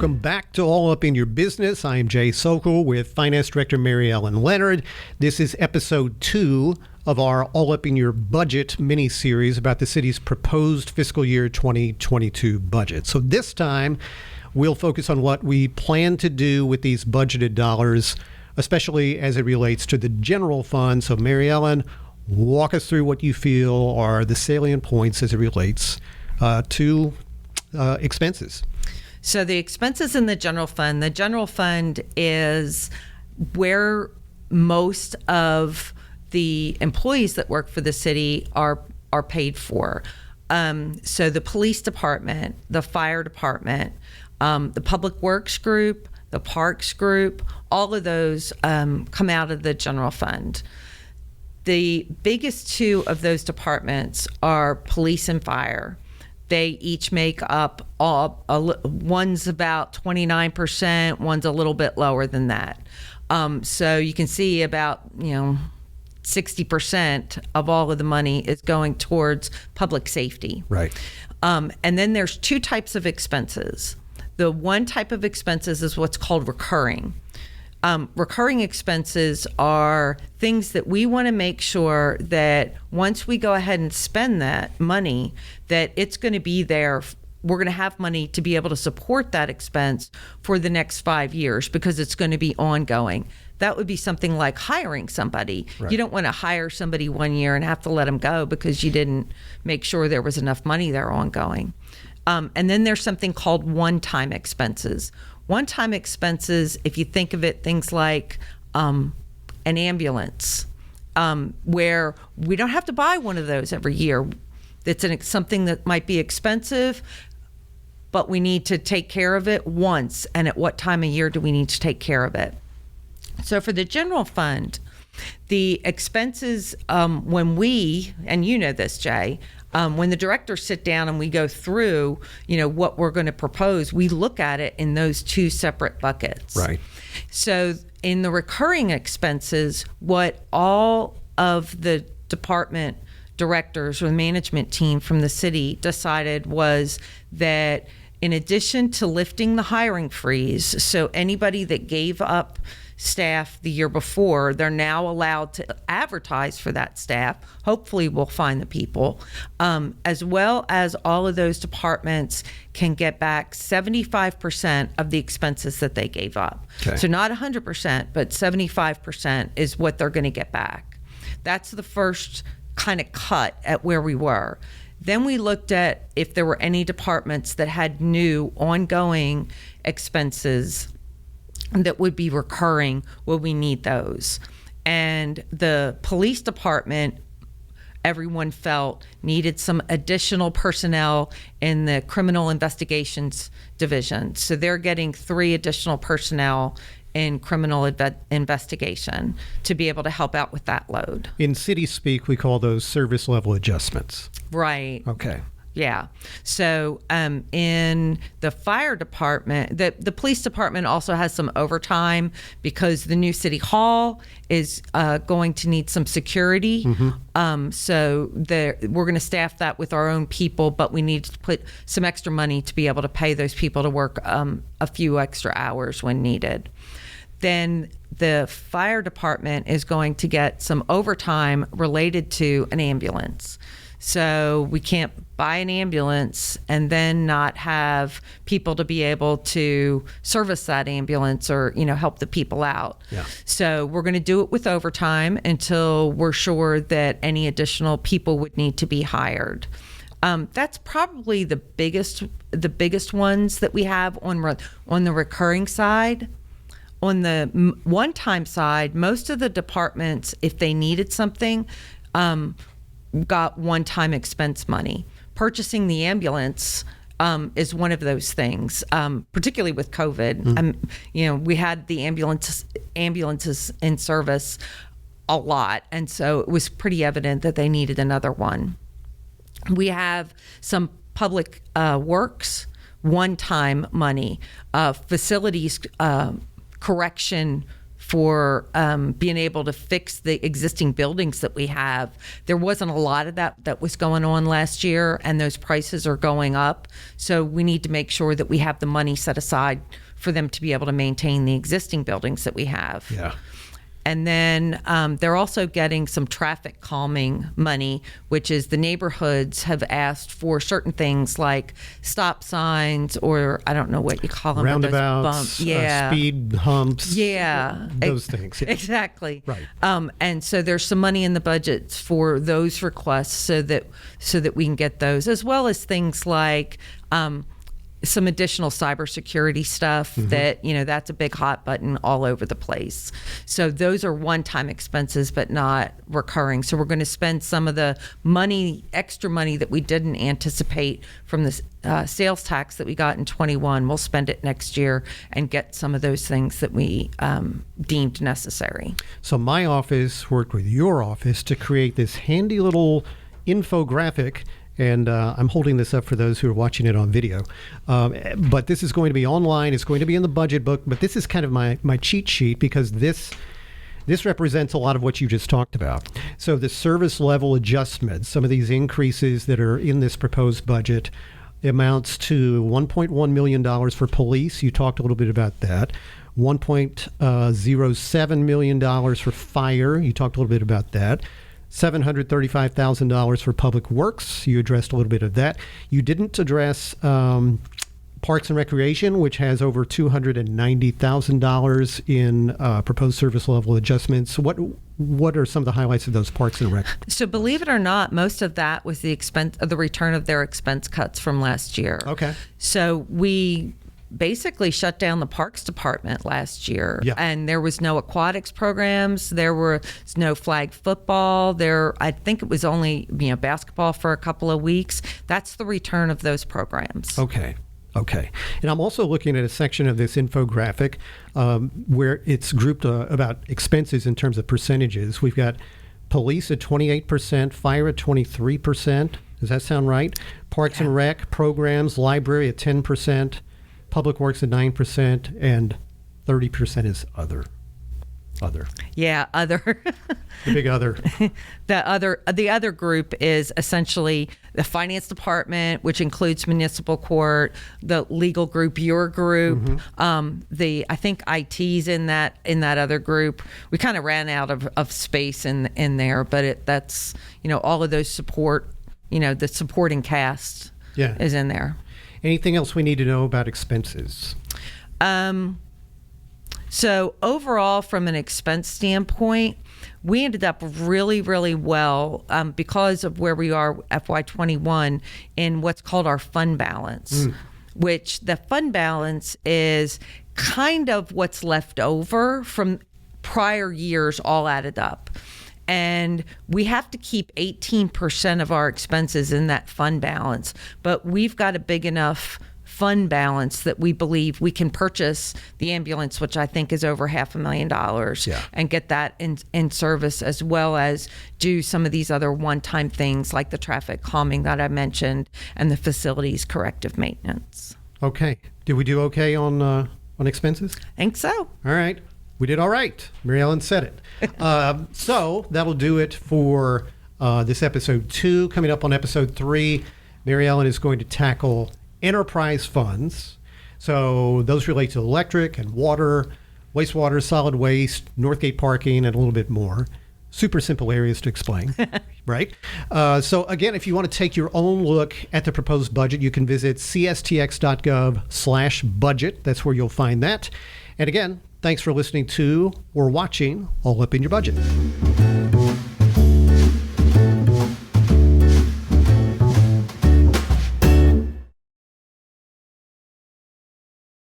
Welcome back to All Up in Your Business. I am Jay Socol with Finance Director Mary Ellen Leonard. This is episode 2 of our All Up in Your Budget mini-series about the city's proposed fiscal year 2022 budget. So this time, we'll focus on what we plan to do with these budgeted dollars, especially as it relates to the general fund. So Mary Ellen, walk us through what you feel are the salient points as it relates to expenses. So the expenses in the general fund is where most of the employees that work for the city are paid for. So the police department, the fire department, the public works group, the parks group, all of those come out of the general fund. The biggest two of those departments are police and fire. They each make up one's about 29%, one's a little bit lower than that. So you can see about 60% of all of the money is going towards public safety. Right. And then there's two types of expenses. The one type of expenses is what's called recurring. Recurring expenses are things that we want to make sure that once we go ahead and spend that money, that it's going to be there. We're going to have money to be able to support that expense for the next 5 years because it's going to be ongoing. That would be something like hiring somebody. Right. You don't want to hire somebody 1 year and have to let them go because you didn't make sure there was enough money there ongoing. And then there's something called one-time expenses. One-time expenses, if you think of it, things like an ambulance, where we don't have to buy one of those every year. It's something that might be expensive, but we need to take care of it once. And at what time of year do we need to take care of it? So for the general fund, the expenses, when we, and you know this, Jay, when the directors sit down and we go through, what we're going to propose, we look at it in those two separate buckets. Right. So in the recurring expenses, what all of the department directors or the management team from the city decided was that in addition to lifting the hiring freeze, so anybody that gave up staff the year before, they're now allowed to advertise for that staff. Hopefully we'll find the people, as well as all of those departments can get back 75% of the expenses that they gave up. Okay. So not 100%, but 75% is what they're going to get back. That's the first kind of cut at where we were. Then we looked at if there were any departments that had new ongoing expenses that would be recurring, would we need those? And the police department, everyone felt needed some additional personnel in the criminal investigations division. So they're getting 3 additional personnel in criminal investigation to be able to help out with that load. In city speak, we call those service level adjustments. Right. Okay. Yeah. So in the fire department, the police department also has some overtime because the new city hall is going to need some security. Mm-hmm. So we're going to staff that with our own people, but we need to put some extra money to be able to pay those people to work a few extra hours when needed. Then the fire department is going to get some overtime related to an ambulance. So we can't buy an ambulance and then not have people to be able to service that ambulance or, help the people out. Yeah. So we're going to do it with overtime until we're sure that any additional people would need to be hired. That's probably the biggest ones that we have on the recurring side. On the one-time side, most of the departments, if they needed something, got one-time expense money. Purchasing the ambulance is one of those things, particularly with COVID. Mm-hmm. We had the ambulances in service a lot, and so it was pretty evident that they needed another one. We have some public works one-time money, facilities correction for being able to fix the existing buildings that we have. There wasn't a lot of that was going on last year, and those prices are going up. So we need to make sure that we have the money set aside for them to be able to maintain the existing buildings that we have. Yeah. And then they're also getting some traffic calming money, which is the neighborhoods have asked for certain things like stop signs, or I don't know what you call them. Roundabouts, speed humps. Yeah. Those things. Yeah. Exactly. Right. And so there's some money in the budget for those requests so that we can get those, as well as things like some additional cybersecurity stuff that, that's a big hot button all over the place. So those are one-time expenses, but not recurring. So we're going to spend some of the extra money that we didn't anticipate from the sales tax that we got in 21. We'll spend it next year and get some of those things that we deemed necessary. So my office worked with your office to create this handy little infographic. And I'm holding this up for those who are watching it on video. But this is going to be online. It's going to be in the budget book. But this is kind of my cheat sheet, because this represents a lot of what you just talked about. So the service level adjustments, some of these increases that are in this proposed budget, amounts to $1.1 million for police. You talked a little bit about that. $1.07 million for fire. You talked a little bit about that. $735,000 for public works. You addressed a little bit of that. You didn't address Parks and Recreation, which has over $290,000 in proposed service level adjustments. What are some of the highlights of those Parks and Rec? So believe it or not, most of that was the return of their expense cuts from last year. Okay. So we basically shut down the parks department last year. Yeah. And there was no aquatics programs. There was no flag football. I think it was only basketball for a couple of weeks. That's the return of those programs. Okay. And I'm also looking at a section of this infographic where it's grouped about expenses in terms of percentages. We've got police at 28%, fire at 23%. Does that sound right? Parks and Rec, programs, library at 10%. Public Works at 9%, and 30% is other. Yeah, other. The big other. The other group is essentially the finance department, which includes municipal court, the legal group, your group, I think IT's in that other group. We kind of ran out of space in there, but that's all of those support, the supporting cast is in there. Anything else we need to know about expenses? So overall, from an expense standpoint, we ended up really, really well because of where we are FY21 in what's called our fund balance, which the fund balance is kind of what's left over from prior years all added up. And we have to keep 18% of our expenses in that fund balance. But we've got a big enough fund balance that we believe we can purchase the ambulance, which I think is over $500,000, and get that in service, as well as do some of these other one-time things like the traffic calming that I mentioned and the facilities corrective maintenance. Okay. Did we do okay on expenses? I think so. All right. We did all right. Mary Ellen said it. So that'll do it for this episode 2. Coming up on episode 3, Mary Ellen is going to tackle enterprise funds. So those relate to electric and water, wastewater, solid waste, Northgate parking, and a little bit more. Super simple areas to explain, right? So again, if you want to take your own look at the proposed budget, you can visit cstx.gov/budget. That's where you'll find that. And again, thanks for listening to or watching All Up in Your Budget.